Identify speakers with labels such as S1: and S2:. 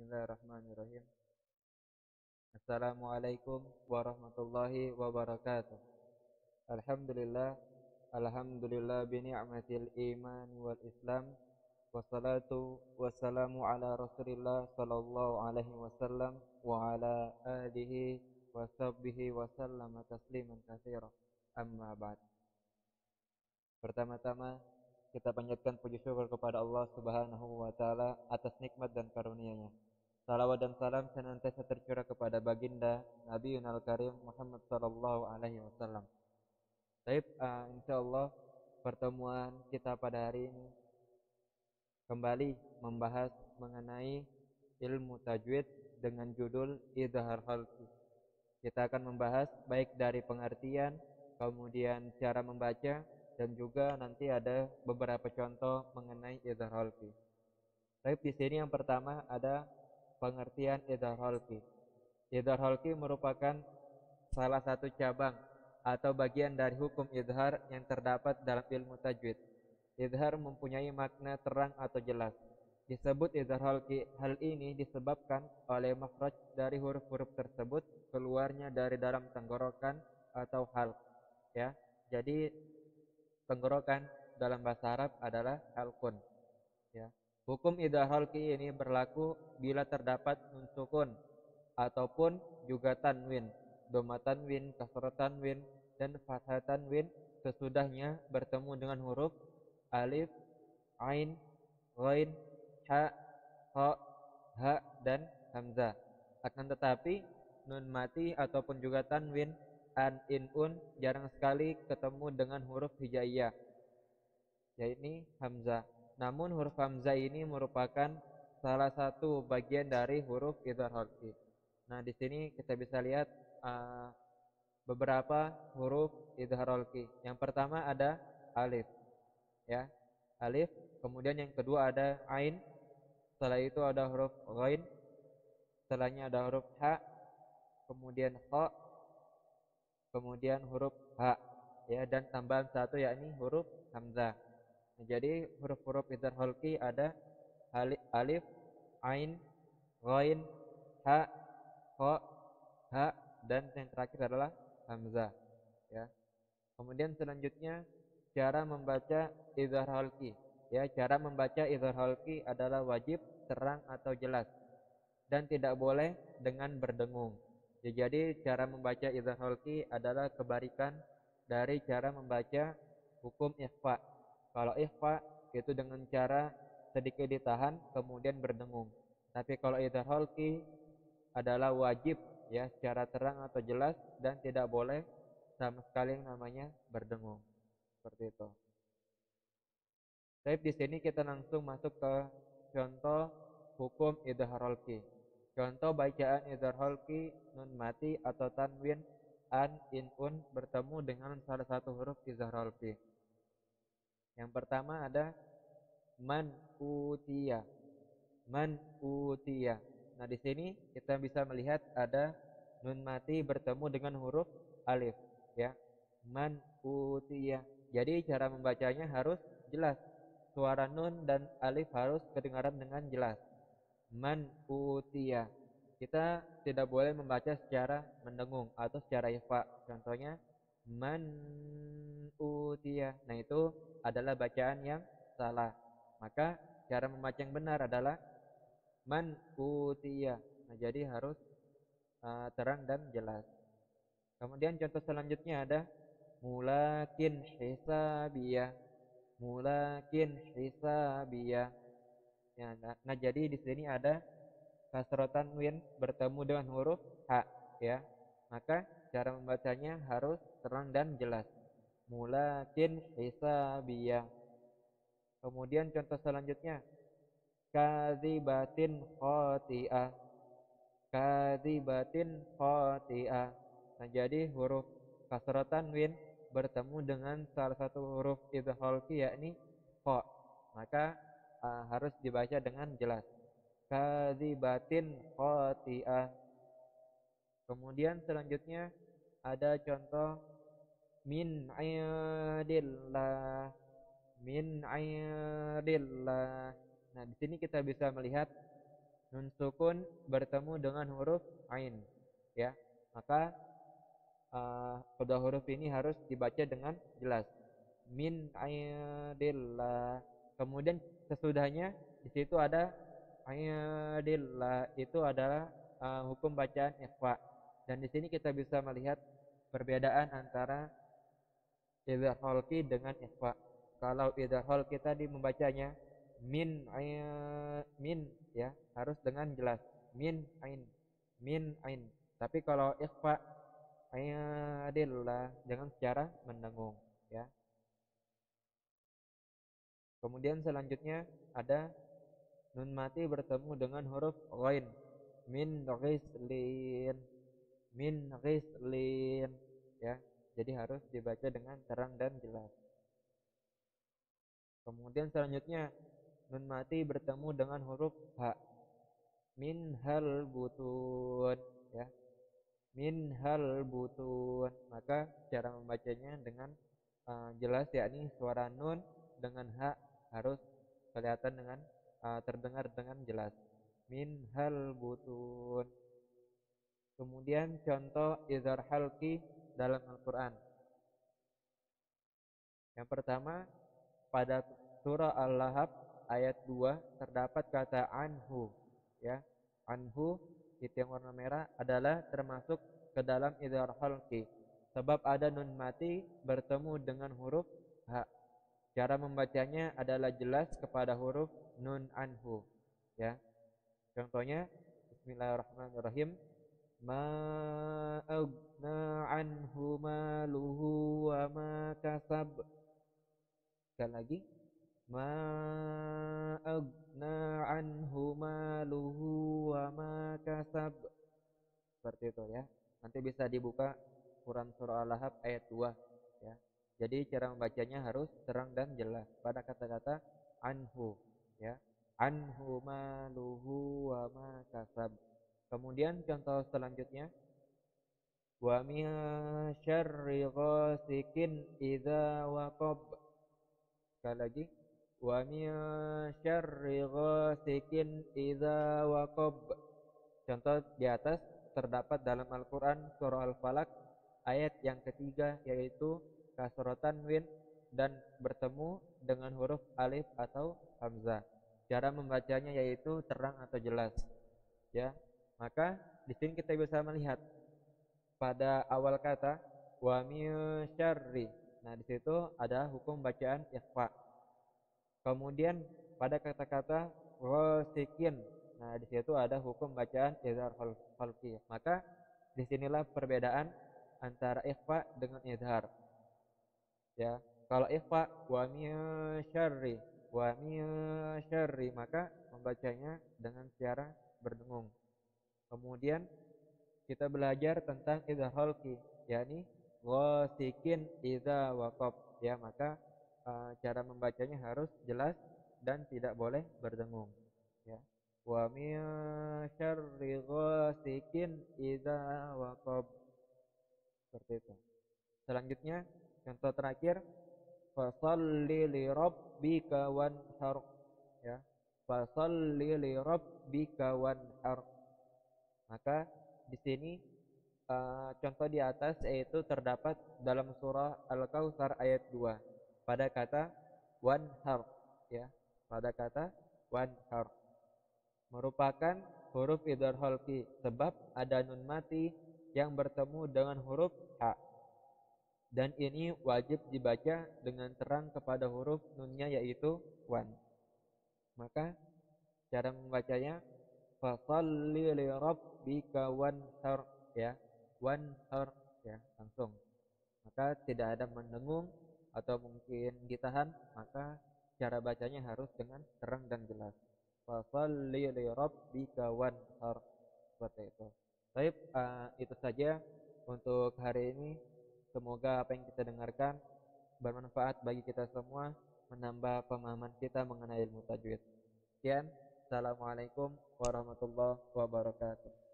S1: Bismillahirrahmanirrahim. Assalamualaikum warahmatullahi wabarakatuh. Alhamdulillah, alhamdulillah bi ni'matil iman wal Islam. Wassalatu wassalamu ala Rasulillah sallallahu alaihi wasallam wa ala alihi wa sahbihi wa sallama tasliman katsira. Amma ba'd. Pertama-tama kita panjatkan puji syukur kepada Allah Subhanahu wa taala atas nikmat dan karunia-Nya. Salawat dan salam senantiasa tercurah kepada baginda Nabi Yunal Karim Muhammad sallallahu alaihi wasallam. Baik, insyaallah pertemuan kita pada hari ini kembali membahas mengenai ilmu tajwid dengan judul Idhar Khalqi. Kita akan membahas baik dari pengertian, kemudian cara membaca, dan juga nanti ada beberapa contoh mengenai Idhar Khalqi. Baik, di sini yang pertama ada pengertian Idhar Khalqi. Idhar Khalqi merupakan salah satu cabang atau bagian dari hukum idhar yang terdapat dalam ilmu tajwid. Idhar mempunyai makna terang atau jelas. Disebut idhar khalqi, hal ini disebabkan oleh makhraj dari huruf-huruf tersebut keluarnya dari dalam tenggorokan atau halq, ya. Jadi tenggorokan dalam bahasa Arab adalah halqun, ya. Hukum idhar khalqi ini berlaku bila terdapat nun sukun ataupun juga tanwin, dhamma tanwin, kasrah tanwin, dan fathah tanwin sesudahnya bertemu dengan huruf alif, ain, ghain, ha, kha, ha, dan hamzah. Akan tetapi nun mati ataupun juga tanwin, an, in, un jarang sekali ketemu dengan huruf hijaiyah, yaitu hamzah. Namun huruf hamzah ini merupakan salah satu bagian dari huruf idhar khalqi. Nah, di sini kita bisa lihat beberapa huruf idhar khalqi. Yang pertama ada alif, ya. Alif, kemudian yang kedua ada ain, setelah itu ada huruf ghain, setelahnya ada huruf ha, kemudian kha, kemudian huruf ha, ya, dan tambahan satu yakni huruf hamzah. Nah, jadi huruf-huruf idhar khalqi ada alif, ain, ghain, ha, kha, ha, dan yang terakhir adalah hamzah, ya. Kemudian selanjutnya cara membaca idhar khalqi, ya. Cara membaca idhar khalqi adalah wajib terang atau jelas dan tidak boleh dengan berdengung. Ya, jadi cara membaca idhar khalqi adalah kebalikan dari cara membaca hukum ikhfa. Kalau ikhfa itu dengan cara sedikit ditahan kemudian berdengung. Tapi kalau idhar khalqi adalah wajib, ya, secara terang atau jelas dan tidak boleh sama sekali yang namanya berdengung. Seperti itu. Tapi di sini kita langsung masuk ke contoh hukum idhar khalqi. Contoh bacaan idhar khalqi nun mati atau tanwin, an, in, un bertemu dengan salah satu huruf idhar khalqi. Yang pertama ada man utiya. Man utiya. Nah, di sini kita bisa melihat ada nun mati bertemu dengan huruf alif, ya. Man utiya. Jadi cara membacanya harus jelas. Suara nun dan alif harus kedengaran dengan jelas. Man utiya. Kita tidak boleh membaca secara mendengung atau secara ikhfa. Contohnya man utiya. Nah, itu adalah bacaan yang salah. Maka cara membaca yang benar adalah man utiya. Nah, jadi harus terang dan jelas. Kemudian contoh selanjutnya ada mulakin hisabiyah. Mulakin hisabiyah. Ya, nah, jadi di sini ada kasrah tanwin bertemu dengan huruf ha, ya. Maka cara membacanya harus terang dan jelas. Mulakin hisabiyah. Kemudian contoh selanjutnya kadzibatin khati'ah. Kadzibatin khati'ah. Nah, jadi huruf kasrah tanwin bertemu dengan salah satu huruf idhar khalqi yakni kha. Maka harus dibaca dengan jelas. Kadzibatin khati'ah. Kemudian selanjutnya ada contoh min indillah. Min indillah. Nah, di sini kita bisa melihat nun sukun bertemu dengan huruf ain, ya. Maka kedua huruf ini harus dibaca dengan jelas. Min aidillah. Kemudian sesudahnya di situ ada aidillah, itu adalah hukum bacaan ikhfa. Dan di sini kita bisa melihat perbedaan antara idhar khalqi dengan ikhfa. Kalau idhar khalqi tadi membacanya min, ya, harus dengan jelas. Min ain. Tapi kalau ikhfa ayadillah dengan secara mendengung, ya. Kemudian selanjutnya ada nun mati bertemu dengan huruf ghain. Min ghislin, min ghislin, ya. Jadi harus dibaca dengan terang dan jelas. Kemudian selanjutnya nun mati bertemu dengan huruf ha. Min hal butun, ya. Min hal butun. Maka cara membacanya dengan jelas, yakni suara nun dengan ha harus kelihatan dengan terdengar dengan jelas. Min hal butun. Kemudian contoh izhar halqi dalam Al-Qur'an. Yang pertama, pada surah Al-Lahab ayat 2 terdapat kata anhu, ya. Anhu itu yang warna merah adalah termasuk ke dalam izhar halqi sebab ada nun mati bertemu dengan huruf ha. Cara membacanya adalah jelas kepada huruf nun anhu, ya. Contohnya Bismillahirrahmanirrahim. Ma aghna anhu maluhu wa ma kasab. Sekali lagi. Ma aghna anhu maluhu wa ma kasab. Seperti itu, ya. Nanti bisa dibuka Quran surah Al-Lahab ayat 2, ya. Jadi cara membacanya harus terang dan jelas pada kata-kata anhu, ya. Anhu maluhu wa ma kasab. Kemudian contoh selanjutnya, wa min syarri ghasikin idza waqab. Sekali lagi, wa min syarri ghasikin idza waqab. Contoh di atas terdapat dalam Al-Quran surah Al-Falaq ayat yang ketiga, yaitu kasrotan win dan bertemu dengan huruf alif atau hamzah. Cara membacanya yaitu terang atau jelas, ya. Maka di sini kita bisa melihat pada awal kata wa min syarri. Nah, di situ ada hukum bacaan ikhfa. Kemudian pada kata-kata ghasikin, nah di situ ada hukum bacaan izhar khalqi. Maka disinilah perbedaan antara ikhfa dengan izhar, ya. Kalau ikhfa wa min syarri, maka membacanya dengan cara berdengung. Kemudian kita belajar tentang izhar khalqi, yakni ghasikin idza waqab, ya. Maka cara membacanya harus jelas dan tidak boleh berdengung, ya. Wa min syarri ghasikin idza waqab. Seperti itu. Selanjutnya contoh terakhir, fasholli li rabbika wanhar, ya. Fasholli li rabbika wanhar. Maka di sini contoh di atas yaitu terdapat dalam surah Al-Kautsar ayat 2 pada kata wanhar, ya. Pada kata wanhar merupakan huruf idhar khalqi sebab ada nun mati yang bertemu dengan huruf ha, dan ini wajib dibaca dengan terang kepada huruf nunnya yaitu wan. Maka cara membacanya fasholli li rabbika wanhar, ya. Wanhar, ya, langsung. Maka tidak ada mendengung atau mungkin ditahan, maka cara bacanya harus dengan terang dan jelas. Fasholli li rabbika wanhar. Seperti itu. Baik, itu saja untuk hari ini. Semoga apa yang kita dengarkan bermanfaat bagi kita semua, menambah pemahaman kita mengenai ilmu tajwid. Sekian, assalamualaikum warahmatullahi wabarakatuh.